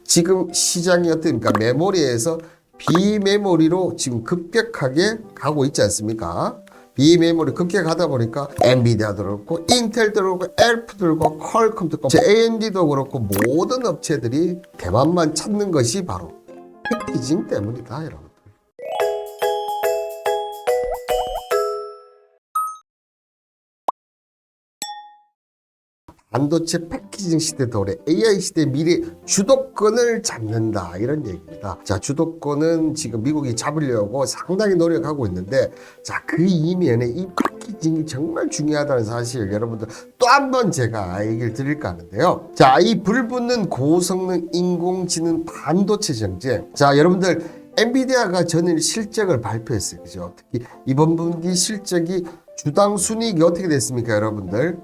지금 시장이 어떻습니까? 메모리에서 비메모리로 지금 급격하게 가고 있지 않습니까? 비메모리 급격하다 보니까 엔비디아도 그렇고 인텔도 그렇고 엘프도 그렇고 퀄컴도 그렇고 AMD도 그렇고 모든 업체들이 대만만 찾는 것이 바로 패키징 때문이다, 여러분. 반도체 패키징 시대 도래, AI 시대 미래 주도권을 잡는다, 이런 얘기입니다. 자, 주도권은 지금 미국이 잡으려고 상당히 노력하고 있는데, 자, 그 이면에 이 패키징이 정말 중요하다는 사실 여러분들 또 한 번 제가 얘기를 드릴까 하는데요. 자, 이 불붙는 고성능 인공지능 반도체 정쟁. 자, 여러분들 엔비디아가 전일 실적을 발표했어요. 그죠? 특히 이번 분기 실적이 주당 순이익이 어떻게 됐습니까, 여러분들?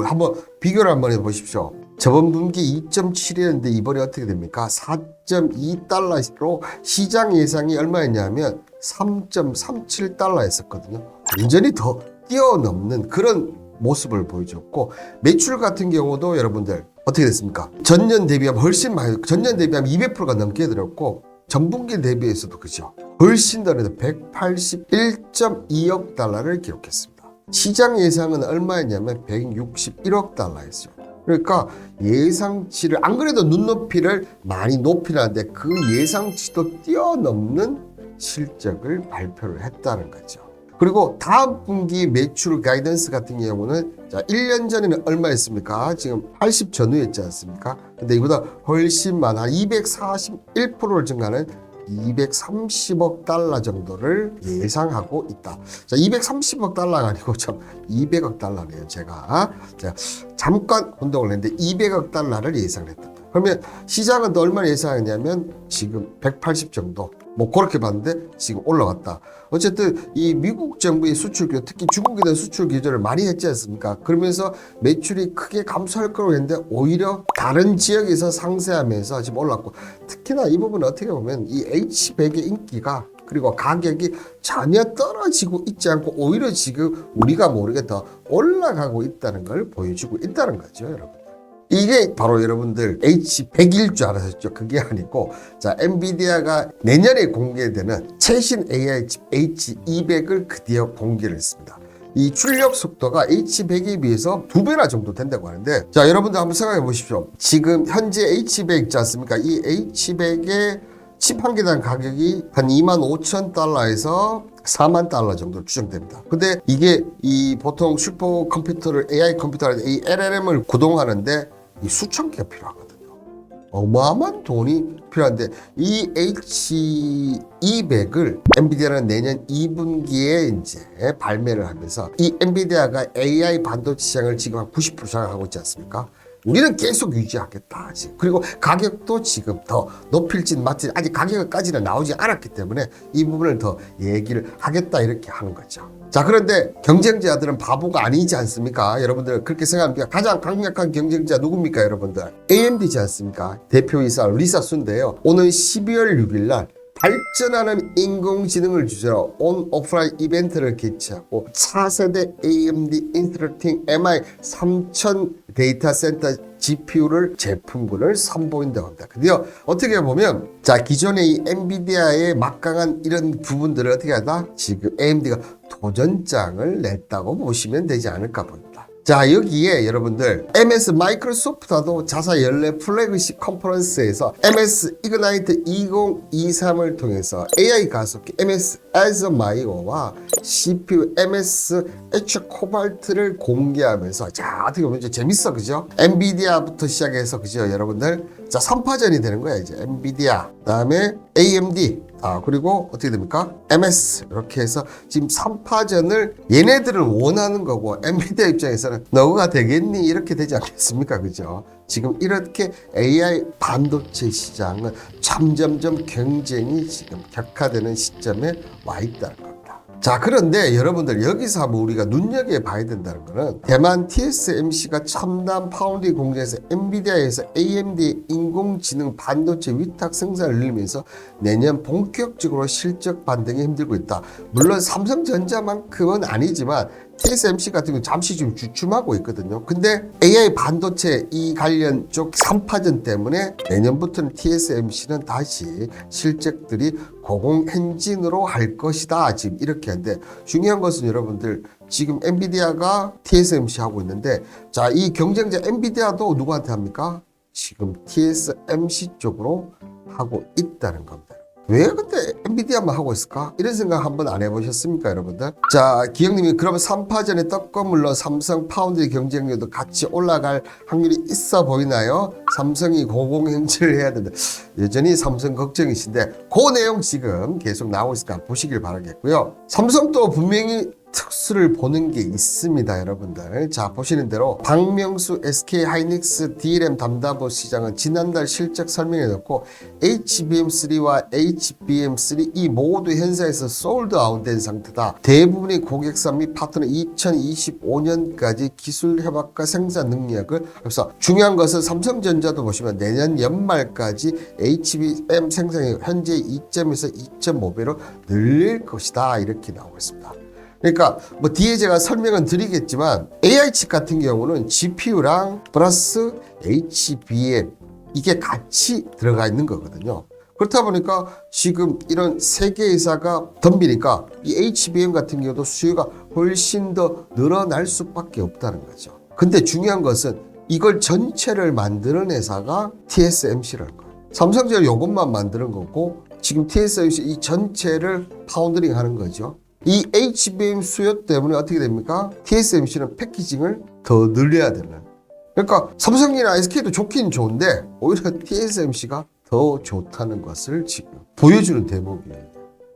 한번 비교를 한번 해보십시오. 저번 분기 2.7이었는데 이번에 어떻게 됩니까? 4.2달러로 시장 예상이 얼마였냐면 3.37달러였었거든요. 완전히 더 뛰어넘는 그런 모습을 보여줬고, 매출 같은 경우도 여러분들 어떻게 됐습니까? 전년 대비하면 훨씬 많이, 전년 대비하면 200%가 넘게 늘었고, 전분기 대비해서도 그죠. 훨씬 더 늘어서 181.2억 달러를 기록했습니다. 시장 예상은 얼마였냐면 161억 달러였어요. 그러니까 예상치를, 안 그래도 눈높이를 많이 높이는데 그 예상치도 뛰어넘는 실적을 발표를 했다는 거죠. 그리고 다음 분기 매출 가이던스 같은 경우는, 자, 1년 전에는 얼마였습니까? 지금 80 전후였지 않습니까? 근데 이보다 훨씬 많아. 241%를 증가하는 230억 달러 정도를 예상하고 있다. 자, 230억 달러가 아니고 참 200억 달러네요. 제가 잠깐 혼동을 했는데 200억 달러를 예상했다. 그러면 시장은 또 얼마나 예상했냐면 지금 180 정도, 뭐 그렇게 봤는데 지금 올라갔다. 어쨌든 이 미국 정부의 수출 규제, 특히 중국에 대한 수출 규제를 많이 했지 않습니까? 그러면서 매출이 크게 감소할 거라고 했는데 오히려 다른 지역에서 상쇄하면서 지금 올랐고, 특히나 이 부분은 어떻게 보면 이 H100의 인기가, 그리고 가격이 전혀 떨어지고 있지 않고 오히려 지금 우리가 모르게 더 올라가고 있다는 걸 보여주고 있다는 거죠, 여러분. 이게 바로 여러분들 H100일 줄 알았었죠. 그게 아니고, 자, 엔비디아가 내년에 공개되는 최신 AI 칩 H200을 드디어 공개를 했습니다. 이 출력 속도가 H100에 비해서 2배나 정도 된다고 하는데, 자, 여러분들 한번 생각해 보십시오. 지금 현재 H100 있지 않습니까? 이 H100의 칩 한 개당 가격이 한 25,000달러에서 4만 달러 정도 추정됩니다. 근데 이게 이 보통 슈퍼컴퓨터를, AI 컴퓨터를, 이 LLM을 구동하는데 이 수천 개가 필요하거든요. 어마어마한 돈이 필요한데, 이 H200을 엔비디아는 내년 2분기에 이제 발매를 하면서, 이 엔비디아가 AI 반도체 시장을 지금 한 90% 장악하고 있지 않습니까? 우리는 계속 유지하겠다. 지금. 그리고 가격도 지금 더 높일진 맞지, 아직 가격까지는 나오지 않았기 때문에 이 부분을 더 얘기를 하겠다, 이렇게 하는 거죠. 자, 그런데 경쟁자들은 바보가 아니지 않습니까? 여러분들 그렇게 생각합니까? 가장 강력한 경쟁자 누굽니까, 여러분들? AMD지 않습니까? 대표이사 리사 수인데요. 오늘 12월 6일 날 발전하는 인공지능을 주제로 온 오프라인 이벤트를 개최하고, 차세대 AMD 인스트럭팅 MI3000 데이터 센터 GPU를 제품군을 선보인다고 합니다. 근데요, 어떻게 보면, 자, 기존의 이 엔비디아의 막강한 이런 부분들을 어떻게 하다? 지금 AMD가 도전장을 냈다고 보시면 되지 않을까 봅니다. 자, 여기에 여러분들 MS 마이크로소프트도 자사 연례 플래그십 컨퍼런스에서 MS 이그나이트 2023을 통해서 AI 가속기 MS 아즈마이오와 CPU MS H 코발트를 공개하면서, 자, 어떻게 보면 이제 재밌어, 그죠? 엔비디아부터 시작해서, 그죠, 여러분들? 자, 3파전이 되는 거야, 이제. 엔비디아, 그다음에 AMD, 그리고 어떻게 됩니까? MS. 이렇게 해서 지금 3파전을 얘네들은 원하는 거고, 엔비디아 입장에서는 너가 되겠니? 이렇게 되지 않겠습니까? 그죠? 지금 이렇게 AI 반도체 시장은 점점점 경쟁이 지금 격화되는 시점에 와 있다는 겁니다. 자, 그런데 여러분들 여기서 한번 우리가 눈여겨봐야 된다는 거는, 대만 TSMC가 첨단 파운드리 공장에서 엔비디아에서 AMD 인공지능 반도체 위탁 생산을 늘리면서 내년 본격적으로 실적 반등에 힘들고 있다. 물론 삼성전자만큼은 아니지만 TSMC 같은 경우 잠시 좀 주춤하고 있거든요. 근데 AI 반도체 이 관련 쪽 3파전 때문에 내년부터는 TSMC는 다시 실적들이 고공 행진으로 할 것이다. 지금 이렇게 하는데 중요한 것은 여러분들 지금 엔비디아가 TSMC 하고 있는데 자, 이 경쟁자 엔비디아도 누구한테 합니까? 지금 TSMC 쪽으로 하고 있다는 겁니다. 왜 근데 엔비디아만 하고 있을까? 이런 생각 한번 안 해보셨습니까, 여러분들? 자, 기영님이 그러면 3파전에 떡거물로 삼성 파운드리 경쟁력도 같이 올라갈 확률이 있어 보이나요? 삼성이 고공행진을 해야 된다. 여전히 삼성 걱정이신데 그 내용 지금 계속 나오고 있으니까 보시길 바라겠고요. 삼성도 분명히 특수를 보는 게 있습니다, 여러분들. 자, 보시는 대로 박명수 SK 하이닉스 DRAM 담당부 시장은 지난달 실적 설명에 넣고 HBM3와 HBM3 이 모두 현사에서 솔드 아웃된 상태다. 대부분의 고객사 및 파트너 2025년까지 기술 협약과 생산 능력을 그래서 중요한 것은 삼성전자도 보시면 내년 연말까지 HBM 생산이 현재 2.에서 2.5배로 늘릴 것이다. 이렇게 나오고 있습니다. 그러니까 뭐 뒤에 제가 설명은 드리겠지만 AI 칩 같은 경우는 GPU랑 플러스 HBM 이게 같이 들어가 있는 거거든요. 그렇다 보니까 지금 이런 세 개 회사가 덤비니까 이 HBM 같은 경우도 수요가 훨씬 더 늘어날 수밖에 없다는 거죠. 근데 중요한 것은 이걸 전체를 만드는 회사가 TSMC라는 거예요. 삼성전자 요것만 만드는 거고 지금 TSMC 이 전체를 파운드링 하는 거죠. 이 HBM 수요 때문에 어떻게 됩니까? TSMC는 패키징을 더 늘려야 되는. 그러니까 삼성이나 SK도 좋긴 좋은데 오히려 TSMC가 더 좋다는 것을 지금 보여주는 대목이에요.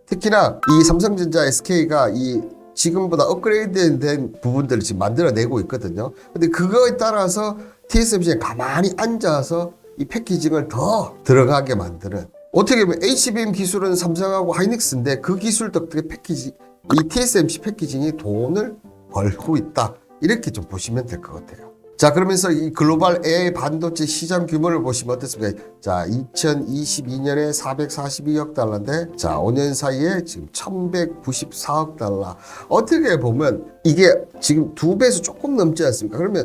특히나 이 삼성전자 SK가 이 지금보다 업그레이드된 부분들을 지금 만들어내고 있거든요. 근데 그거에 따라서 TSMC가 가만히 앉아서 이 패키징을 더 들어가게 만드는. 어떻게 보면 HBM 기술은 삼성하고 하이닉스인데 그 기술 덕분에 패키징 이 TSMC 패키징이 돈을 벌고 있다. 이렇게 좀 보시면 될 것 같아요. 자, 그러면서 이 글로벌 AI 반도체 시장 규모를 보시면 어떻습니까? 자, 2022년에 442억 달러인데 자, 5년 사이에 지금 1194억 달러. 어떻게 보면 이게 지금 2배에서 조금 넘지 않습니까? 그러면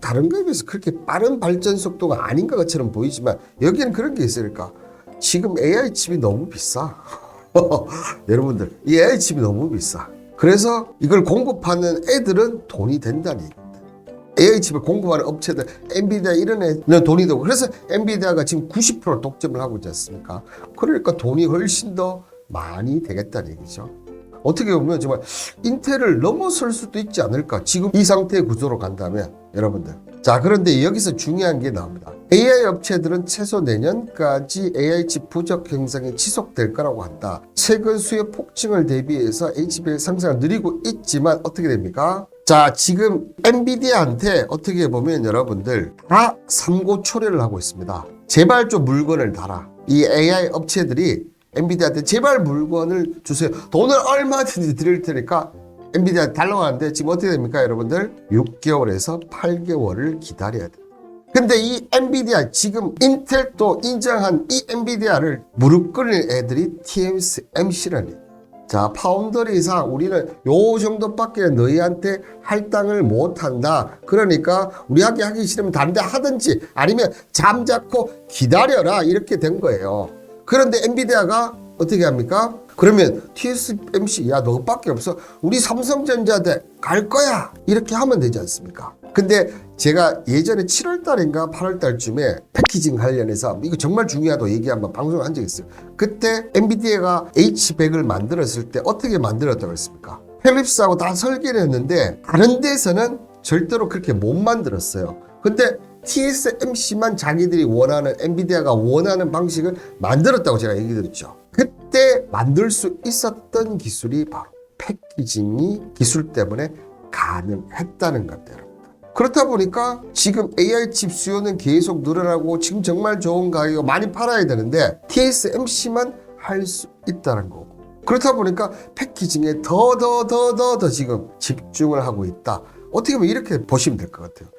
다른 거에 비해서 그렇게 빠른 발전 속도가 아닌 것처럼 보이지만 여기는 그런 게 있으니까 지금 AI 칩이 너무 비싸. 여러분들 이 AI 칩이 너무 비싸. 그래서 이걸 공급하는 애들은 돈이 된다는 얘기입니다. AI 칩을 공급하는 업체들 엔비디아 이런 애는 돈이 되고 그래서 엔비디아가 지금 90% 독점을 하고 있지 않습니까? 그러니까 돈이 훨씬 더 많이 되겠다는 얘기죠. 어떻게 보면 정말 인텔을 넘어설 수도 있지 않을까 지금 이 상태의 구조로 간다면 여러분들. 자, 그런데 여기서 중요한 게 나옵니다. AI 업체들은 최소 내년까지 AI 칩 부족 현상이 지속될 거라고 한다. 최근 수요 폭증을 대비해서 HBM 상승을 느리고 있지만 어떻게 됩니까? 자, 지금 엔비디아한테 어떻게 보면 여러분들 다 삼고초려를 하고 있습니다. 제발 좀 물건을 달아. 이 AI 업체들이 엔비디아한테 제발 물건을 주세요. 돈을 얼마든지 드릴 테니까 엔비디아 달라고 하는데 지금 어떻게 됩니까, 여러분들? 6개월에서 8개월을 기다려야 돼요. 근데 이 엔비디아 지금 인텔도 인정한 이 엔비디아를 무릎 꿇는 애들이 TSMC라니. 자, 파운더리상 우리는 요 정도밖에 너희한테 할당을 못한다. 그러니까 우리하게 하기 싫으면 다른 데 하든지 아니면 잠자코 기다려라. 이렇게 된 거예요. 그런데 엔비디아가 어떻게 합니까? 그러면 TSMC 야 너밖에 없어. 우리 삼성전자대 갈 거야. 이렇게 하면 되지 않습니까? 근데 제가 예전에 7월 달인가 8월 달쯤에 패키징 관련해서 이거 정말 중요하다고 얘기 한번 방송을 한 적이 있어요. 그때 엔비디아가 H100을 만들었을 때 어떻게 만들었다고 했습니까? 펠립스하고 다 설계를 했는데 다른 데서는 절대로 그렇게 못 만들었어요. 근데 TSMC만 자기들이 원하는 엔비디아가 원하는 방식을 만들었다고 제가 얘기 드렸죠. 그때 만들 수 있었던 기술이 바로 패키징이 기술 때문에 가능했다는 겁니다. 그렇다 보니까 지금 AI 칩 수요는 계속 늘어나고 지금 정말 좋은 가격에 많이 팔아야 되는데 TSMC만 할 수 있다는 거고 그렇다 보니까 패키징에 더 지금 집중을 하고 있다. 어떻게 보면 이렇게 보시면 될 것 같아요.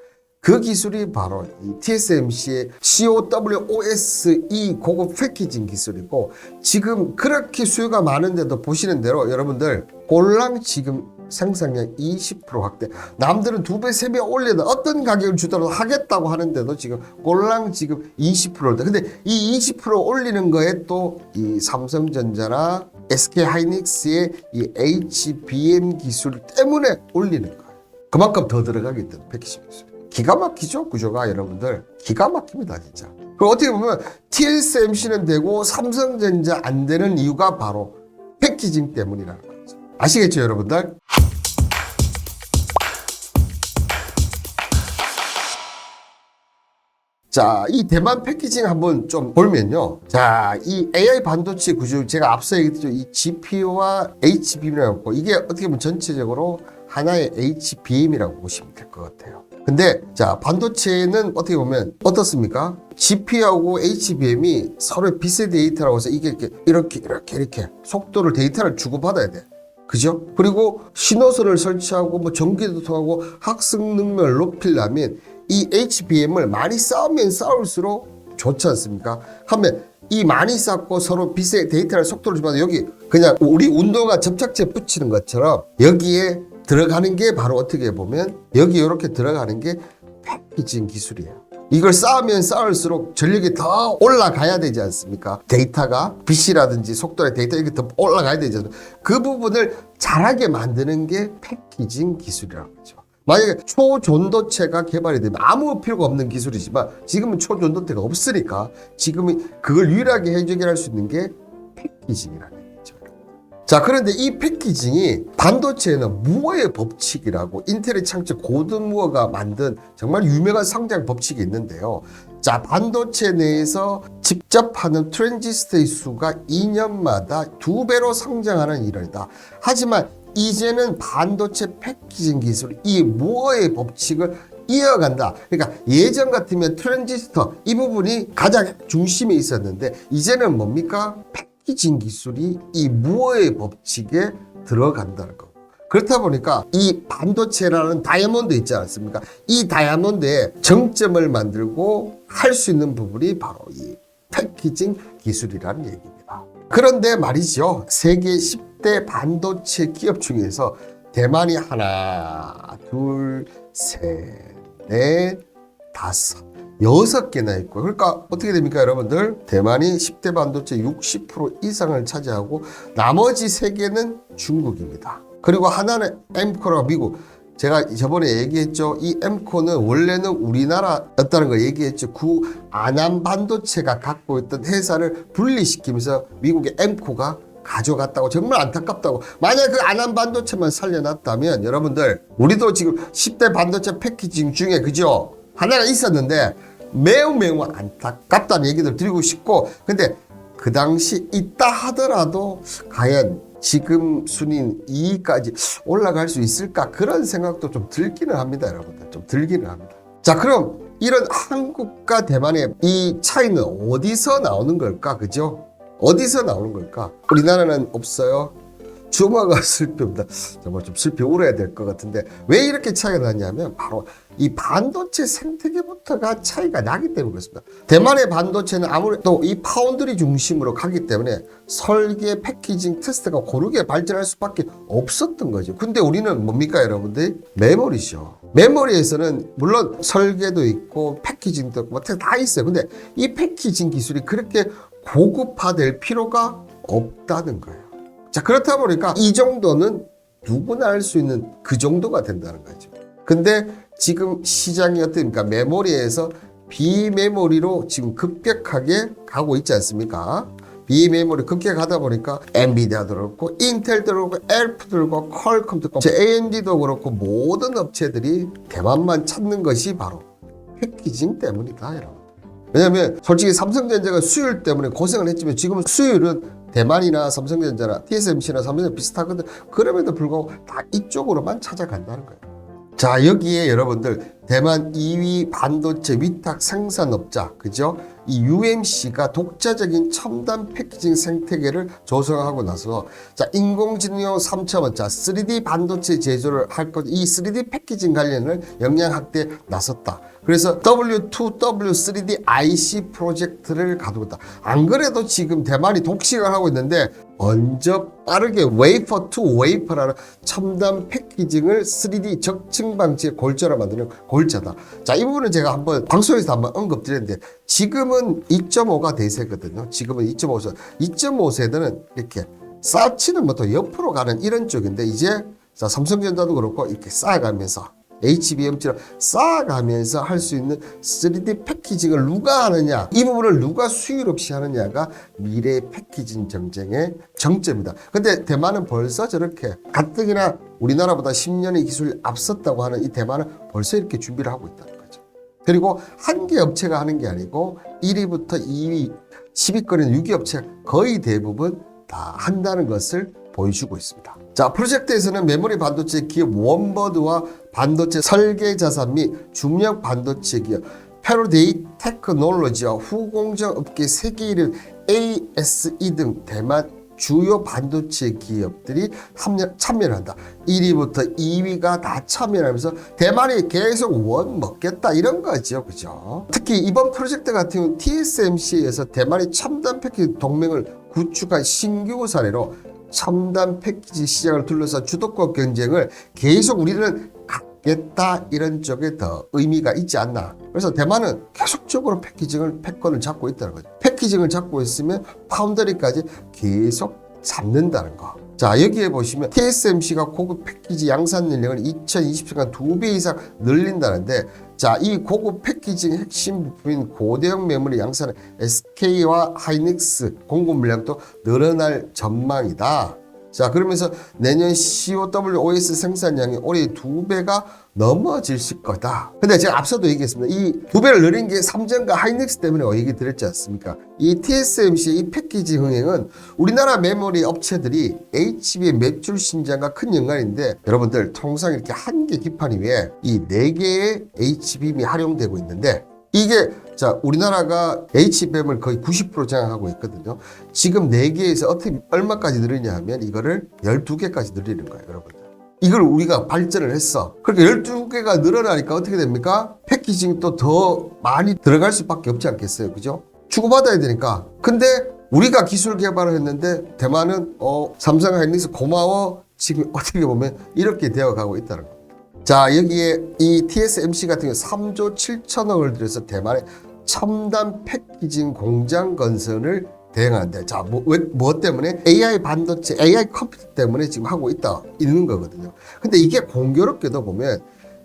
그 기술이 바로 이 TSMC의 CoWoS 고급 패키징 기술이고 지금 그렇게 수요가 많은데도 보시는 대로 여러분들 꼴랑 지금 생산량 20% 확대. 남들은 2배, 3배 올려도 어떤 가격을 주더라도 하겠다고 하는데도 지금 꼴랑 지금 20%. 근데 이 20% 올리는 거에 또 이 삼성전자나 SK하이닉스의 이 HBM 기술 때문에 올리는 거예요. 그만큼 더 들어가기 때문에 패키징 기술. 기가 막히죠? 구조가 여러분들. 기가 막힙니다, 진짜. 그리고 어떻게 보면 TSMC는 되고 삼성전자 안 되는 이유가 바로 패키징 때문이라는 거죠. 아시겠죠, 여러분들? 자, 이 대만 패키징 한번 좀 보면요. 자, 이 AI 반도체 구조, 제가 앞서 얘기했죠. 이 GPU와 HBM이라고, 이게 어떻게 보면 전체적으로 하나의 HBM이라고 보시면 될 것 같아요. 근데, 자, 반도체는 어떻게 보면 어떻습니까? GPU하고 HBM이 서로 비슷 데이터라고 해서 이게 이렇게 속도를, 데이터를 주고받아야 돼. 그죠? 그리고 신호선을 설치하고 뭐 전기도 통하고 학습 능력을 높이려면 이 HBM을 많이 쌓으면 쌓을수록 좋지 않습니까? 하면 이 많이 쌓고 서로 빛의 데이터를 속도를 주면 여기 그냥 우리 운동화 접착제 붙이는 것처럼 여기에 들어가는 게 바로 어떻게 보면 여기 이렇게 들어가는 게 패키징 기술이에요. 이걸 쌓으면 쌓을수록 전력이 더 올라가야 되지 않습니까? 데이터가 빛이라든지 속도의 데이터 이렇게 더 올라가야 되지 않습니까? 그 부분을 잘하게 만드는 게 패키징 기술이라고 하죠. 만약에 초전도체가 개발이 되면 아무 필요가 없는 기술이지만 지금은 초전도체가 없으니까 지금은 그걸 유일하게 해결할 수 있는 게 패키징이라는 거죠. 자, 그런데 이 패키징이 반도체에는 무어의 법칙이라고 인텔의 창조 고든 무어가 만든 정말 유명한 성장 법칙이 있는데요. 자, 반도체 내에서 직접 하는 트랜지스터의 수가 2년마다 2배로 성장하는 이론이다. 하지만 이제는 반도체 패키징 기술, 이 무어의 법칙을 이어간다. 그러니까 예전 같으면 트랜지스터 이 부분이 가장 중심에 있었는데 이제는 뭡니까? 패키징 기술이 이 무어의 법칙에 들어간다는 거. 그렇다 보니까 이 반도체라는 다이아몬드 있지 않습니까? 이 다이아몬드에 정점을 만들고 할 수 있는 부분이 바로 이 패키징 기술이라는 얘기입니다. 그런데 말이죠. 세계 10대 반도체 기업 중에서 대만이 하나, 둘, 셋, 넷, 다섯, 6개나 있고, 그러니까 어떻게 됩니까, 여러분들? 대만이 10대 반도체 60% 이상을 차지하고 나머지 3개는 중국입니다. 그리고 하나는 엠코라고 미국. 제가 저번에 얘기했죠. 이 엠코는 원래는 우리나라였다는 걸 얘기했죠. 구 아남 반도체가 갖고 있던 회사를 분리시키면서 미국의 엠코가 가져갔다고. 정말 안타깝다고. 만약 그 아남 반도체만 살려놨다면 여러분들 우리도 지금 10대 반도체 패키징 중에 그죠? 하나가 있었는데 매우 안타깝다는 얘기를 드리고 싶고, 근데 그 당시 있다 하더라도 과연 지금 순위 2위까지 올라갈 수 있을까? 그런 생각도 좀 들기는 합니다, 여러분들. 좀 들기는 합니다. 자, 그럼 이런 한국과 대만의 이 차이는 어디서 나오는 걸까? 그죠? 어디서 나오는 걸까? 우리나라는 없어요. 주마가 슬픕니다. 정말 좀 슬피 울어야 될 것 같은데 왜 이렇게 차이가 나냐면 바로 이 반도체 생태계부터가 차이가 나기 때문에 그렇습니다. 대만의 반도체는 아무래도 이 파운드리 중심으로 가기 때문에 설계, 패키징, 테스트가 고르게 발전할 수밖에 없었던 거죠. 근데 우리는 뭡니까, 여러분들? 메모리죠. 메모리에서는 물론 설계도 있고 패키징도 있고 다 있어요. 근데 이 패키징 기술이 그렇게 고급화될 필요가 없다는 거예요. 자, 그렇다 보니까 이 정도는 누구나 할 수 있는 그 정도가 된다는 거죠. 근데 지금 시장이 어떻습니까? 메모리에서 비메모리로 지금 급격하게 가고 있지 않습니까? 비메모리 급격하게 가다 보니까 엔비디아도 그렇고 인텔도 그렇고 엘프도 그렇고 퀄컴도 그렇고 AMD도 그렇고 모든 업체들이 대만만 찾는 것이 바로 패키징 때문이다, 여러분. 왜냐하면 솔직히 삼성전자가 수율 때문에 고생을 했지만 지금은 수율은 대만이나 삼성전자나 TSMC나 삼성전자 비슷하거든. 그럼에도 불구하고 다 이쪽으로만 찾아간다는 거예요. 자, 여기에 여러분들 대만 2위 반도체 위탁 생산업자, 그죠? 이 UMC가 독자적인 첨단 패키징 생태계를 조성하고 나서 자, 인공지능용 3차원, 자, 3D 반도체 제조를 할 것, 이 3D 패키징 관련을 역량 확대에 나섰다. 그래서 W2W 3D IC 프로젝트를 가두었다. 안 그래도 지금 대만이 독식을 하고 있는데 먼저 빠르게 웨이퍼 투 웨이퍼라는 첨단 패키징을 3D 적층 방지의 골자로 만드는 골자다. 자, 이 부분은 제가 한번 방송에서 한번 언급드렸는데 지금은 2.5가 대세거든요. 지금은 2.5세. 2.5세대는 이렇게 쌓치는 것도 옆으로 가는 이런 쪽인데 이제 자, 삼성전자도 그렇고 이렇게 쌓아가면서 HBM처럼 쌓아가면서 할 수 있는 3D 패키징을 누가 하느냐, 이 부분을 누가 수율 없이 하느냐가 미래 패키징 경쟁의 정점이다. 근데 대만은 벌써 저렇게 가뜩이나 우리나라보다 10년의 기술이 앞섰다고 하는 이 대만은 벌써 이렇게 준비를 하고 있다는 거죠. 그리고 한 개 업체가 하는 게 아니고 1위부터 2위, 10위권인 6위 업체가 거의 대부분 다 한다는 것을 보여주고 있습니다. 자, 프로젝트에서는 메모리 반도체 기업 원버드와 반도체 설계 자산 및 중력 반도체 기업 패러데이 테크놀로지와 후공정 업계 세계 1위 ASE 등 대만 주요 반도체 기업들이 참여를 한다. 1위부터 2위가 다 참여하면서 대만이 계속 원 먹겠다 이런 거죠. 그죠? 특히 이번 프로젝트 같은 경우는 TSMC에서 대만이 첨단 패키지 동맹을 구축한 신규 사례로 첨단 패키지 시장을 둘러싼 주도권 경쟁을 계속 우리는 갖겠다 이런 쪽에 더 의미가 있지 않나. 그래서 대만은 계속적으로 패권을 잡고 있다는 거죠. 패키징을 잡고 있으면 파운더리까지 계속 잡는다는 거. 자, 여기에 보시면 TSMC가 고급 패키지 양산 연령을 2020년간 2배 이상 늘린다는데, 자, 이 고급 패키징 핵심 부품인 고대형 메모리 양산은 SK와 하이닉스 공급 물량도 늘어날 전망이다. 자, 그러면서 내년 CoWOS 생산량이 올해 2배가 넘어질 거다. 근데 제가 앞서도 얘기했습니다. 이 2배를 늘린 게 삼성과 하이닉스 때문에 얘기 드렸지 않습니까? 이 TSMC의 이 패키징 흥행은 우리나라 메모리 업체들이 HBM 매출 신장과 큰 연관인데, 여러분들 통상 이렇게 한 개 기판 위에 이 4개의 HBM이 활용되고 있는데, 이게 자, 우리나라가 HBM을 거의 90% 장악하고 있거든요. 지금 4개에서 어떻게 얼마까지 늘리냐 하면 이거를 12개까지 늘리는 거예요, 여러분들. 이걸 우리가 발전을 했어. 그렇게 12개가 늘어나니까 어떻게 됩니까? 패키징이 또 더 많이 들어갈 수밖에 없지 않겠어요, 그죠? 주고받아야 되니까. 근데 우리가 기술 개발을 했는데 대만은 삼성 하이닉스 고마워, 지금 어떻게 보면 이렇게 되어가고 있다는 거예요. 자, 여기에 이 TSMC 같은 경우 3조 7천억을 들여서 대만의 첨단 패키징 공장 건설을 대행하는데, 자, 뭐 때문에? AI 반도체, AI 컴퓨터 때문에 지금 하고 있는 거거든요. 근데 이게 공교롭게도 보면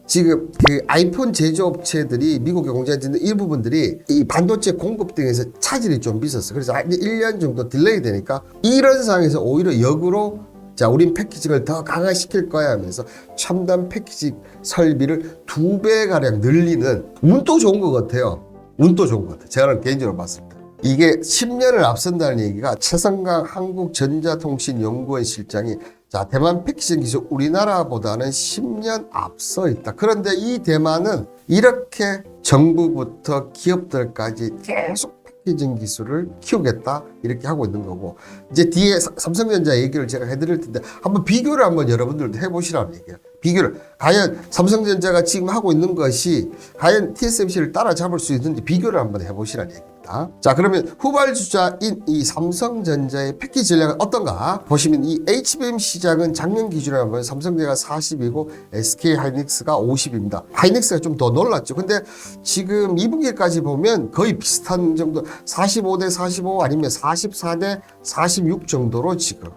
지금 그 아이폰 제조업체들이 미국에 공장에 있는 일부분들이 이 반도체 공급 등에서 차질이 좀 있었어. 그래서 1년 정도 딜레이 되니까 이런 상황에서 오히려 역으로 자, 우린 패키징을 더 강화시킬 거야 하면서 첨단 패키징 설비를 2배가량 늘리는, 운도 좋은 것 같아요. 운도 좋은 것 같아요. 제가 개인적으로 봤을 때. 이게 10년을 앞선다는 얘기가 최성강 한국전자통신연구원 실장이, 자, 대만 패키징 기술 우리나라보다는 10년 앞서 있다. 그런데 이 대만은 이렇게 정부부터 기업들까지 계속 패키징 기술을 키우겠다 이렇게 하고 있는 거고, 이제 뒤에 삼성전자 얘기를 제가 해드릴 텐데 한번 비교를 한번 여러분들도 해보시라는 얘기예요. 비교를 과연 삼성전자가 지금 하고 있는 것이 과연 TSMC를 따라잡을 수 있는지 비교를 한번 해보시라는 얘기입니다. 자, 그러면 후발주자인 이 삼성전자의 패키지 전략은 어떤가 보시면, 이 HBM 시장은 작년 기준으로 하면 삼성전자가 40이고 SK 하이닉스가 50입니다. 하이닉스가 좀 더 놀랐죠. 근데 지금 2분기까지 보면 거의 비슷한 정도, 45대 45 아니면 44대 46 정도로 지금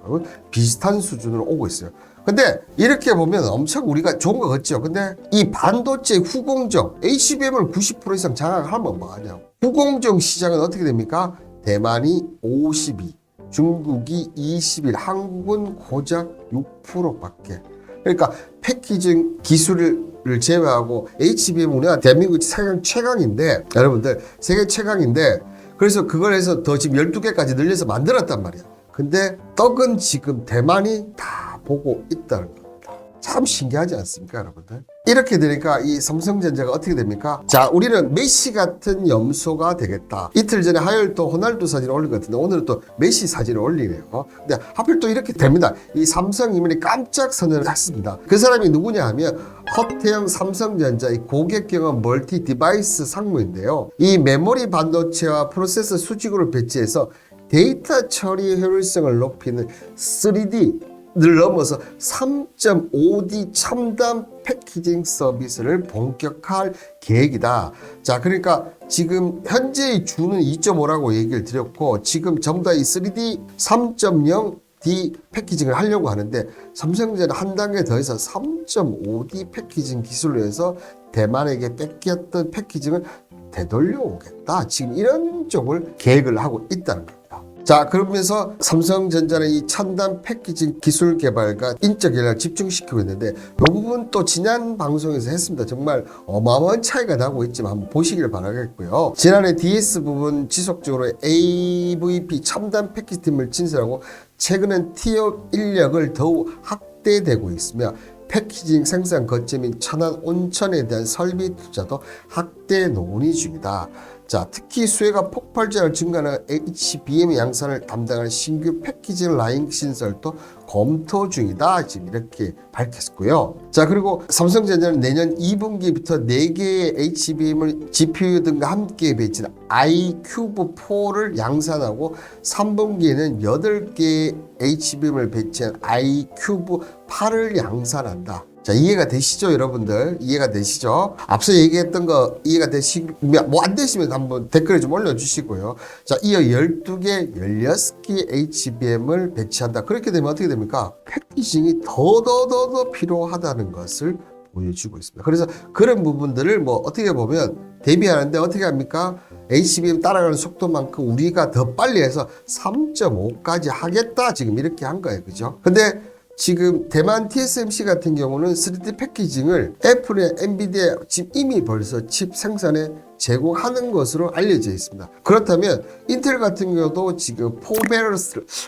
비슷한 수준으로 오고 있어요. 근데 이렇게 보면 엄청 우리가 좋은 거 같죠. 근데 이 반도체 후공정 HBM을 90% 이상 장악하면 뭐하냐고. 후공정 시장은 어떻게 됩니까? 대만이 52, 중국이 21, 한국은 고작 6%밖에. 그러니까 패키징 기술을 제외하고 HBM 우리가 대한민국 세계 최강인데, 여러분들 세계 최강인데, 그래서 그걸 해서 더 지금 12개까지 늘려서 만들었단 말이야. 근데 떡은 지금 대만이 다 보고 있다는 겁니다. 참 신기하지 않습니까, 여러분들? 이렇게 되니까 이 삼성전자가 어떻게 됩니까? 자, 우리는 메시 같은 염소가 되겠다. 이틀 전에 하열 또 호날두 사진을 올린 것 같은데 오늘은 또 메시 사진을 올리네요. 근데 하필 또 이렇게 됩니다. 이 삼성 이면이 깜짝 선언을 했습니다. 그 사람이 누구냐 하면 허태영 삼성전자의 고객 경험 멀티 디바이스 상무인데요. 이 메모리 반도체와 프로세서 수직으로 배치해서 데이터 처리 효율성을 높이는 3D를 넘어서 3.5D 첨단 패키징 서비스를 본격화할 계획이다. 자, 그러니까 지금 현재의 주는 2.5라고 얘기를 드렸고 지금 전부 다 이 3D 3.0D 패키징을 하려고 하는데 삼성전자는 한 단계 더 해서 3.5D 패키징 기술로 해서 대만에게 뺏겼던 패키징을 되돌려 오겠다. 지금 이런 쪽을 계획을 하고 있다는 겁니다. 자, 그러면서 삼성전자는 이 첨단 패키징 기술 개발과 인적 연락을 집중시키고 있는데 이 부분 또 지난 방송에서 했습니다. 정말 어마어마한 차이가 나고 있지만 한번 보시길 바라겠고요. 지난해 DS 부분 지속적으로 AVP 첨단 패키지 팀을 신설하고 최근엔 티업 인력을 더욱 확대되고 있으며 패키징 생산 거점인 천안 온천에 대한 설비 투자도 확대 논의 중이다. 자, 특히 수혜가 폭발적으로 증가하는 HBM 양산을 담당하는 신규 패키징 라인 신설도 검토 중이다. 지금 이렇게 밝혔고요. 자, 그리고 삼성전자는 내년 2분기부터 4개의 HBM을 GPU 등과 함께 배치한 iCube4를 양산하고 3분기에는 8개의 HBM을 배치한 iCube8을 양산한다. 자, 이해가 되시죠, 여러분들? 이해가 되시죠? 앞서 얘기했던 거 이해가 되시면, 뭐 안 되시면 한번 댓글에 좀 올려주시고요. 자, 이어 12개, 16개 HBM을 배치한다. 그렇게 되면 어떻게 됩니까? 패키징이 더 필요하다는 것을 보여주고 있습니다. 그래서 그런 부분들을 뭐 어떻게 보면 대비하는데 어떻게 합니까? HBM 따라가는 속도만큼 우리가 더 빨리 해서 3.5까지 하겠다. 지금 이렇게 한 거예요. 그죠? 근데 지금 대만 TSMC 같은 경우는 3D 패키징을 애플의 엔비디아 지금 이미 벌써 칩 생산에 제공하는 것으로 알려져 있습니다. 그렇다면 인텔 같은 경우도 지금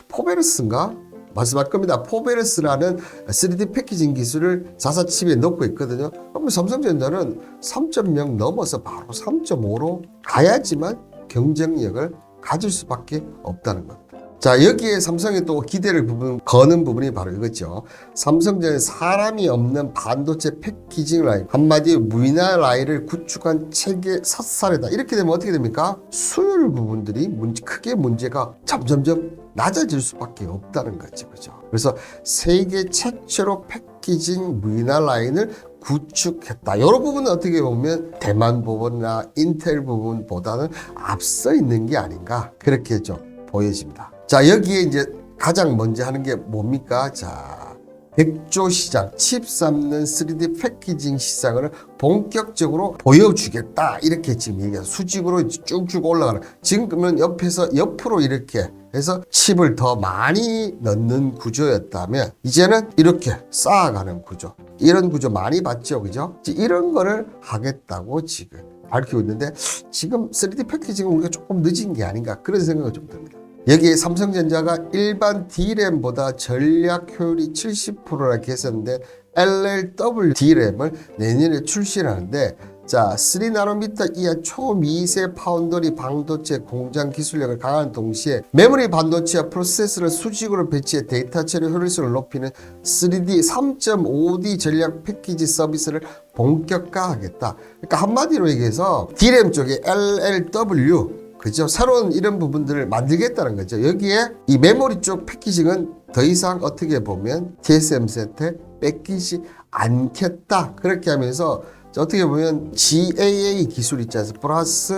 포베러스인가? 말씀할 겁니다. 포베러스라는 3D 패키징 기술을 자사 칩에 넣고 있거든요. 그럼 삼성전자는 3.0 넘어서 바로 3.5로 가야지만 경쟁력을 가질 수밖에 없다는 겁니다. 자, 여기에 삼성이 또 기대를 거는 부분이 바로 이거죠. 삼성전자는 사람이 없는 반도체 패키징 라인, 한마디로 무인화 라인을 구축한 체계 삿살이다. 이렇게 되면 어떻게 됩니까? 수율 부분들이 크게 문제가 점점점 낮아질 수밖에 없다는 거죠. 그죠? 그래서 세계 최초로 패키징 무인화 라인을 구축했다. 이런 부분은 어떻게 보면 대만 부분이나 인텔 부분보다는 앞서 있는 게 아닌가. 그렇게 좀 보여집니다. 자, 여기에 이제 가장 먼저 하는 게 뭡니까? 자, 백조 시장, 칩 삶는 3D 패키징 시장을 본격적으로 보여주겠다. 이렇게 지금 얘기해서 수직으로 쭉쭉 올라가는. 지금은 옆으로 이렇게 해서 칩을 더 많이 넣는 구조였다면 이제는 이렇게 쌓아가는 구조. 이런 구조 많이 봤죠. 그죠? 이런 거를 하겠다고 지금 밝히고 있는데 지금 3D 패키징은 우리가 조금 늦은 게 아닌가 그런 생각이 좀 듭니다. 여기에 삼성전자가 일반 D램보다 전략 효율이 70%나 개선된 LLW D램을 내년에 출시하는데 자, 3나노미터 이하 초미세 파운더리 반도체 공장 기술력을 강화하는 동시에 메모리 반도체와 프로세서를 수직으로 배치해 데이터 처리 효율성을 높이는 3D 3.5D 전략 패키지 서비스를 본격화하겠다. 그러니까 한마디로 얘기해서 D램 쪽에 LLW 그죠? 새로운 이런 부분들을 만들겠다는 거죠. 여기에 이 메모리 쪽 패키징은 더 이상 어떻게 보면 TSMC한테 뺏기지 않겠다. 그렇게 하면서 어떻게 보면 GAA 기술 있지 않습니까? 플러스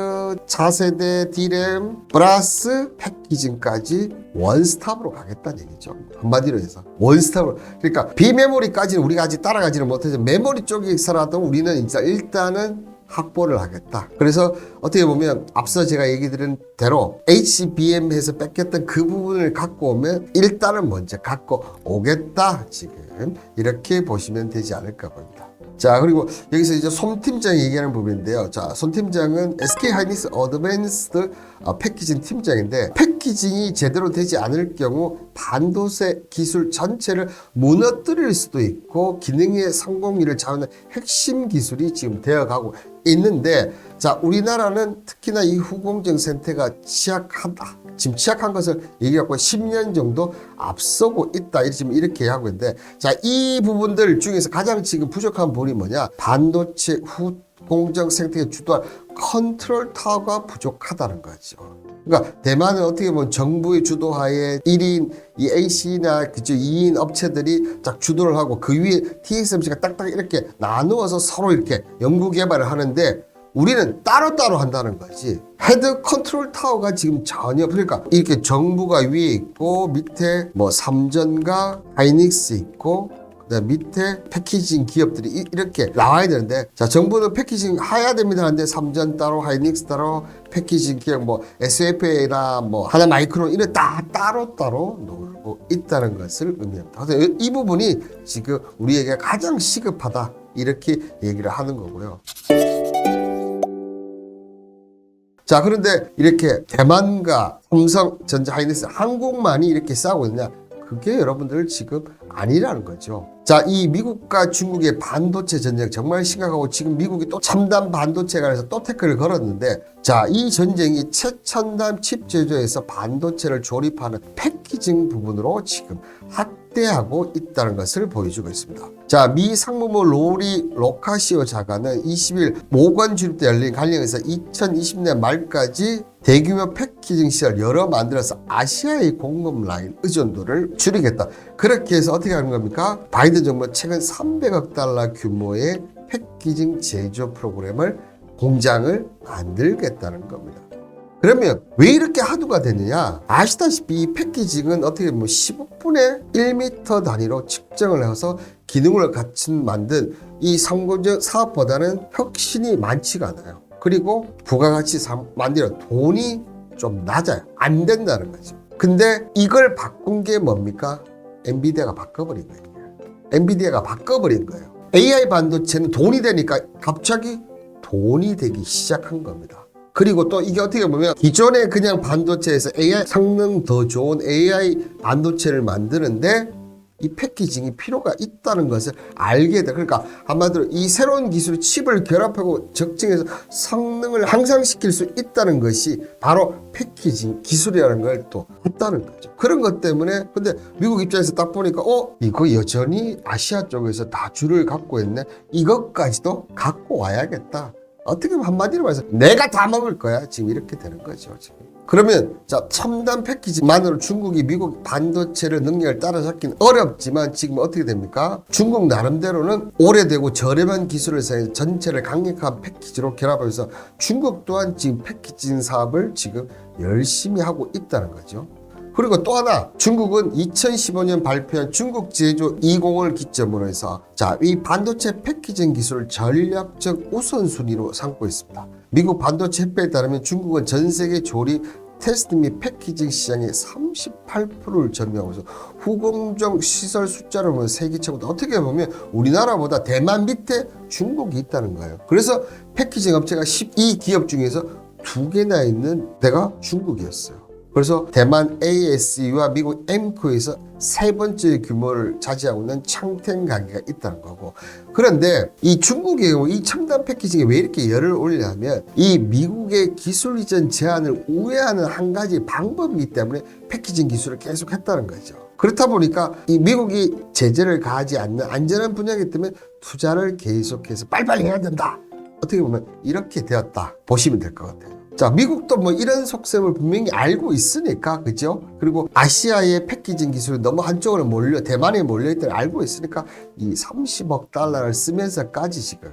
차세대 D램 플러스 패키징까지 원스톱으로 가겠다는 얘기죠. 한마디로 해서 원스톱으로. 그러니까 비메모리까지는 우리가 아직 따라가지는 못해서 메모리 쪽에서라도 우리는 일단은 확보를 하겠다. 그래서 어떻게 보면 앞서 제가 얘기 드린 대로 HBM에서 뺏겼던 그 부분을 갖고 오면 일단은 먼저 갖고 오겠다. 지금 이렇게 보시면 되지 않을까 봅니다. 자, 그리고 여기서 이제 손 팀장이 얘기하는 부분인데요. 자, 손 팀장은 SK 하이닉스 어드밴스드 패키징 팀장인데, 패키징이 제대로 되지 않을 경우 반도체 기술 전체를 무너뜨릴 수도 있고 기능의 성공률을 좌우하는 핵심 기술이 지금 되어가고 있는데, 자, 우리나라는 특히나 이 후공정 생태가 지금 취약한 것을 얘기하고 10년 정도 앞서고 있다. 지금 이렇게 하고 있는데, 자, 이 부분들 중에서 가장 지금 부족한 부분이 뭐냐? 반도체 후공정 생태계 주도할 컨트롤 타워가 부족하다는 거죠. 그러니까 대만은 어떻게 보면 정부의 주도하에 1인 이 AC나 그죠 2인 업체들이 딱 주도를 하고 그 위에 TSMC가 딱딱 이렇게 나누어서 서로 이렇게 연구 개발을 하는데, 우리는 따로따로 한다는 거지. 헤드 컨트롤 타워가 지금 전혀, 그러니까 이렇게 정부가 위에 있고 밑에 뭐 삼전과 하이닉스 있고 그다음 밑에 패키징 기업들이 이렇게 나와야 되는데, 자, 정부는 패키징 해야 됩니다 하는데 삼전 따로 하이닉스 따로 패키징 기업 뭐 SFA나 뭐 하나마이크론 이런 다 따로따로 놀고 있다는 것을 의미합니다. 그래서 이 부분이 지금 우리에게 가장 시급하다 이렇게 얘기를 하는 거고요. 자, 그런데 이렇게 대만과 삼성, 전자, 하이닉스, 한국만이 이렇게 싸우고 있느냐? 그게 여러분들 지금 아니라는 거죠. 자, 이 미국과 중국의 반도체 전쟁 정말 심각하고, 지금 미국이 또 첨단 반도체에 관해서 또 태클을 걸었는데, 자, 이 전쟁이 최첨단 칩 제조에서 반도체를 조립하는 패키징 부분으로 지금 확대하고 있다는 것을 보여주고 있습니다. 자, 미 상무부 로리 로카시오 장관은 20일 모건 주립대 열린 관련해서 2020년 말까지 대규모 패키징 시설 여러 만들어서 아시아의 공급 라인 의존도를 줄이겠다. 그렇게 해서 어떻게 하는 겁니까? 바이든 정부가 최근 300억 달러 규모의 패키징 제조 프로그램을 공장을 만들겠다는 겁니다. 그러면 왜 이렇게 하두가 됐느냐? 아시다시피 이 패키징은 어떻게 보면 15분의 1m 단위로 측정을 해서 기능을 갖춘 만든 이 상공정 사업보다는 혁신이 많지가 않아요. 그리고 부가가치 만드는 돈이 좀 낮아요. 안 된다는 거죠. 근데 이걸 바꾼 게 뭡니까? 엔비디아가 바꿔버린 거예요. 엔비디아가 바꿔버린 거예요. AI 반도체는 돈이 되니까 갑자기 돈이 되기 시작한 겁니다. 그리고 또 이게 어떻게 보면 기존의 그냥 반도체에서 AI 성능 더 좋은 AI 반도체를 만드는데 이 패키징이 필요가 있다는 것을 알게 돼. 그러니까 한마디로 이 새로운 기술 칩을 결합하고 적정해서 성능을 향상시킬 수 있다는 것이 바로 패키징 기술이라는 걸 또 했다는 거죠. 그런 것 때문에 근데 미국 입장에서 딱 보니까 이거 여전히 아시아 쪽에서 다 줄을 갖고 있네. 이것까지도 갖고 와야겠다. 어떻게 보면 한마디로 말해서 내가 다 먹을 거야. 지금 이렇게 되는 거죠. 지금. 그러면 자, 첨단 패키징만으로 중국이 미국 반도체를 능력을 따라잡긴 어렵지만 지금 어떻게 됩니까? 중국 나름대로는 오래되고 저렴한 기술을 사용해서 전체를 강력한 패키지로 결합해서 중국 또한 지금 패키징 사업을 지금 열심히 하고 있다는 거죠. 그리고 또 하나, 중국은 2015년 발표한 중국 제조 20을 기점으로 해서 자, 이 반도체 패키징 기술을 전략적 우선순위로 삼고 있습니다. 미국 반도체 협회에 따르면 중국은 전 세계 조립, 테스트 및 패키징 시장의 38%를 점유하고 있어 후공정 시설 숫자로 보면 세계 최고다. 어떻게 보면 우리나라보다 대만 밑에 중국이 있다는 거예요. 그래서 패키징 업체가 12기업 중에서 2개나 있는 데가 중국이었어요. 그래서 대만 ASE와 미국 엠코에서 3번째 규모를 차지하고 있는 창탱 가게가 있다는 거고, 그런데 이 중국의 경우 이 첨단 패키징에 왜 이렇게 열을 올리냐면 이 미국의 기술 이전 제한을 우회하는 한 가지 방법이기 때문에 패키징 기술을 계속 했다는 거죠. 그렇다 보니까 이 미국이 제재를 가하지 않는 안전한 분야이기 때문에 투자를 계속해서 빨리빨리 해야 된다. 어떻게 보면 이렇게 되었다 보시면 될 것 같아요. 자, 미국도 뭐 이런 속셈을 분명히 알고 있으니까, 그죠? 그리고 아시아의 패키징 기술이 너무 한쪽으로 대만에 몰려있다는 알고 있으니까 이 30억 달러를 쓰면서까지 지금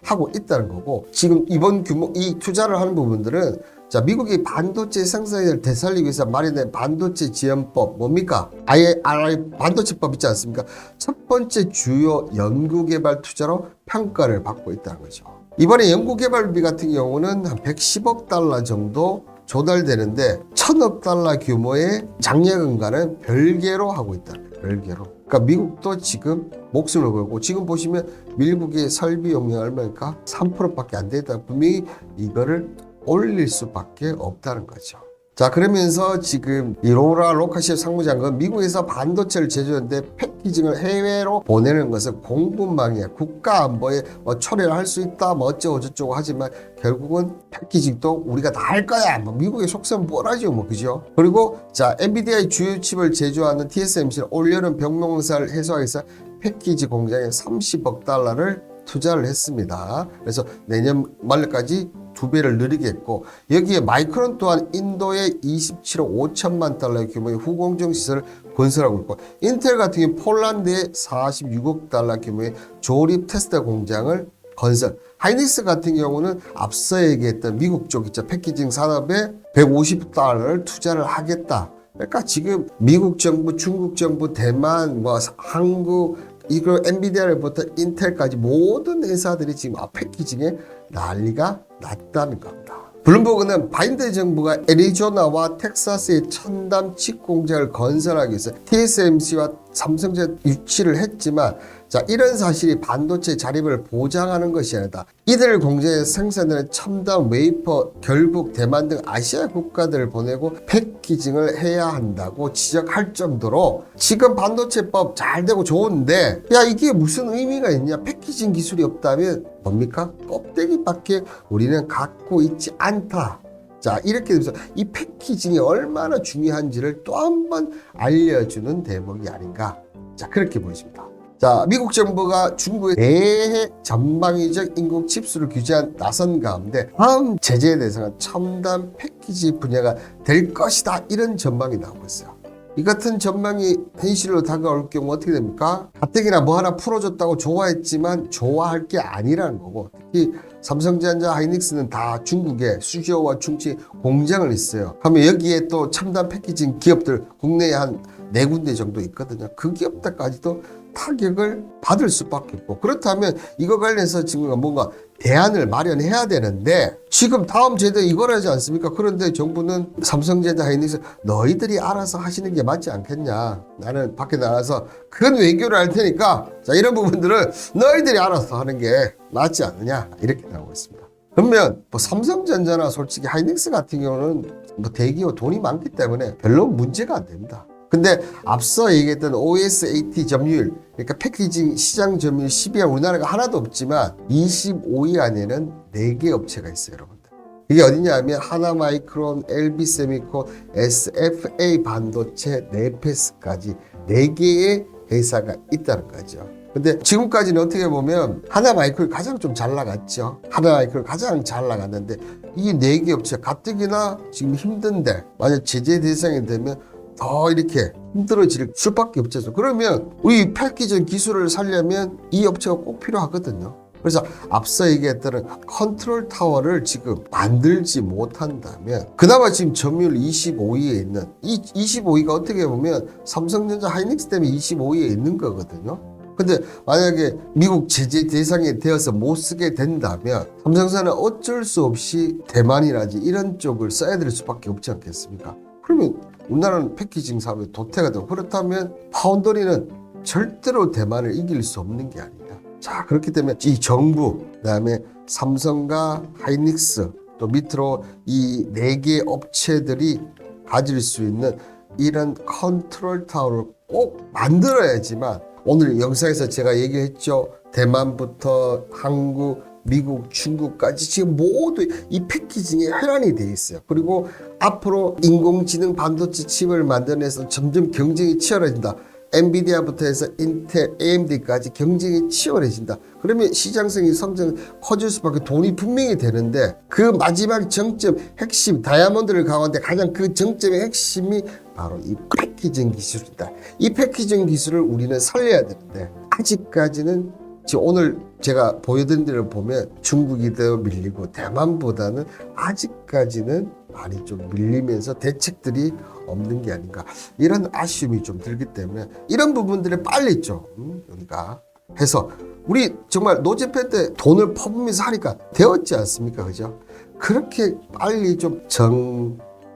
하고 있다는 거고, 지금 이번 규모, 이 투자를 하는 부분들은 자, 미국이 반도체 생산을 되살리기 위해서 마련된 반도체 지원법, 뭡니까? IRA 반도체법 있지 않습니까? 첫 번째 주요 연구개발 투자로 평가를 받고 있다는 거죠. 이번에 연구개발비 같은 경우는 한 110억 달러 정도 조달되는데 1000억 달러 규모의 장려금과는 별개로 하고 있다. 별개로. 그러니까 미국도 지금 목숨을 걸고 지금 보시면 미국의 설비용이 얼마일까? 3%밖에 안 되다. 분명히 이거를 올릴 수밖에 없다는 거죠. 자, 그러면서 지금 이 로라 로카시오 상무장관 미국에서 반도체를 제조하는데 패키징을 해외로 보내는 것은 공분망이야. 국가 안보에 초래를 할 수 있다. 어쩌고 저쩌고 하지만 결국은 패키징도 우리가 다 할 거야. 미국의 속셈 뻔하죠. 그죠? 그리고 자, 엔비디아의 주요 칩을 제조하는 TSMC는 올여름 병명사를 해소하기 위해서 패키지 공장에 30억 달러를 투자를 했습니다. 그래서 내년 말까지 2배를 늘리겠고 여기에 마이크론 또한 인도에 27억 5천만 달러의 규모의 후공정 시설을 건설하고 있고 인텔 같은 경우 폴란드에 46억 달러 규모의 조립 테스트 공장을 건설. 하이닉스 같은 경우는 앞서 얘기했던 미국 쪽 있죠. 패키징 산업에 150억 달러를 투자를 하겠다. 그러니까 지금 미국 정부, 중국 정부, 대만, 한국 이거 엔비디아를부터 인텔까지 모든 회사들이 지금 패키징에 난리가 났다는 겁니다. 블룸버그는 바이든 정부가 애리조나와 텍사스의 첨단 칩 공장을 건설하기 위해서 TSMC와 삼성전자 유치를 했지만 자, 이런 사실이 반도체 자립을 보장하는 것이 아니다. 이들 공장에서 생산되는 첨단 웨이퍼 결국 대만 등 아시아 국가들을 보내고 패키징을 해야 한다고 지적할 정도로 지금 반도체법 잘 되고 좋은데 야 이게 무슨 의미가 있냐. 패키징 기술이 없다면 뭡니까? 껍데기밖에 우리는 갖고 있지 않다. 자, 이렇게 되면서 이 패키징이 얼마나 중요한지를 또 한 번 알려주는 대목이 아닌가. 자, 그렇게 보여집니다. 자, 미국 정부가 중국의 내해 전방위적 인공 칩수를 규제한 나선 가운데 다음 제재 대상은 첨단 패키지 분야가 될 것이다. 이런 전망이 나오고 있어요. 이 같은 전망이 현실로 다가올 경우 어떻게 됩니까? 가뜩이나 뭐 하나 풀어줬다고 좋아했지만 좋아할 게 아니라는 거고 특히 삼성전자 하이닉스는 다 중국에 수지오와 충치 공장을 있어요. 하면 여기에 또 첨단 패키징 기업들 국내에 한 4군데 정도 있거든요. 그 기업들까지도 타격을 받을 수밖에 없고 그렇다면 이거 관련해서 지금 뭔가 대안을 마련해야 되는데 지금 다음 제도 이거라지 않습니까? 그런데 정부는 삼성전자 하이닉스 너희들이 알아서 하시는 게 맞지 않겠냐. 나는 밖에 나가서 큰 외교를 할 테니까 자 이런 부분들은 너희들이 알아서 하는 게 맞지 않느냐 이렇게 나오고 있습니다. 그러면 뭐 삼성전자나 솔직히 하이닉스 같은 경우는 뭐 대기업 돈이 많기 때문에 별로 문제가 안 됩니다. 근데 앞서 얘기했던 OSAT 점유율, 그러니까 패키징 시장 점유율 10위가 우리나라가 하나도 없지만 25위 안에는 4개 업체가 있어요, 여러분들. 이게 어디냐 하면 하나마이크론, LB세미콘, SFA 반도체, 네페스까지 4개의 회사가 있다는 거죠. 근데 지금까지는 어떻게 보면 하나마이크론이 가장 좀 잘 나갔죠. 하나마이크론이 가장 잘 나갔는데 이 4개 업체 가뜩이나 지금 힘든데 만약 제재 대상이 되면 더 이렇게 힘들어질 수밖에 없죠. 그러면 우리 패키징 기술을 살려면 이 업체가 꼭 필요하거든요. 그래서 앞서 얘기했던 컨트롤 타워를 지금 만들지 못한다면 그나마 지금 점유율 25위에 있는 이 25위가 어떻게 보면 삼성전자 하이닉스 때문에 25위에 있는 거거든요. 근데 만약에 미국 제재 대상이 되어서 못 쓰게 된다면 삼성전자는 어쩔 수 없이 대만이라든지 이런 쪽을 써야 될 수밖에 없지 않겠습니까? 그러면 우리나라는 패키징 사업에 도태가 되고 그렇다면 파운더리는 절대로 대만을 이길 수 없는 게 아니다. 자, 그렇기 때문에 이 정부, 그다음에 삼성과 하이닉스 또 밑으로 이 4개 업체들이 가질 수 있는 이런 컨트롤 타워를 꼭 만들어야지만 오늘 영상에서 제가 얘기했죠. 대만부터 한국, 미국, 중국까지 지금 모두 이 패키징에 혈안이 돼 있어요. 그리고 앞으로 인공지능 반도체 칩을 만들어내서 점점 경쟁이 치열해진다. 엔비디아부터 해서 인텔, AMD까지 경쟁이 치열해진다. 그러면 시장성이 성장 커질 수밖에 돈이 분명히 되는데 그 마지막 정점, 핵심, 다이아몬드를 강화하는데 가장 그 정점의 핵심이 바로 이 패키징 기술이다. 이 패키징 기술을 우리는 살려야 되는데 아직까지는 지금 오늘 제가 보여드린 데를 보면 중국이 더 밀리고 대만보다는 아직까지는 많이 좀 밀리면서 대책들이 없는 게 아닌가 이런 아쉬움이 좀 들기 때문에 이런 부분들을 빨리 좀 우리가 해서 우리 정말 노재팬 때 돈을 퍼부으면서 하니까 되었지 않습니까? 그죠? 그렇게 빨리 좀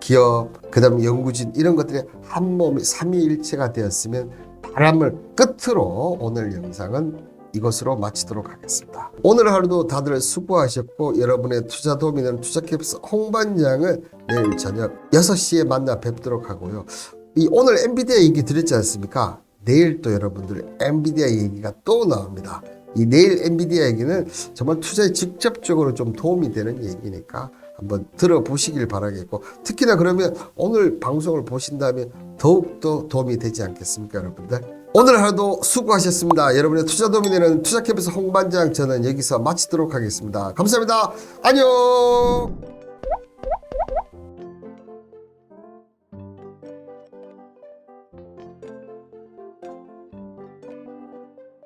기업, 그 다음에 연구진 이런 것들이 한 몸이 삼위일체가 되었으면 바람을 끝으로 오늘 영상은 이것으로 마치도록 하겠습니다. 오늘 하루도 다들 수고하셨고 여러분의 투자 도움이 되는 투자캡스 홍반장은 내일 저녁 6시에 만나 뵙도록 하고요. 오늘 엔비디아 얘기 드렸지 않습니까? 내일 또 여러분들 엔비디아 얘기가 또 나옵니다. 이 내일 엔비디아 얘기는 정말 투자에 직접적으로 좀 도움이 되는 얘기니까 한번 들어보시길 바라겠고, 특히나 그러면 오늘 방송을 보신다면 더욱더 도움이 되지 않겠습니까, 여러분들? 오늘 하루도 수고하셨습니다. 여러분의 투자 도움이 되는 투자캡스 홍반장, 저는 여기서 마치도록 하겠습니다. 감사합니다. 안녕.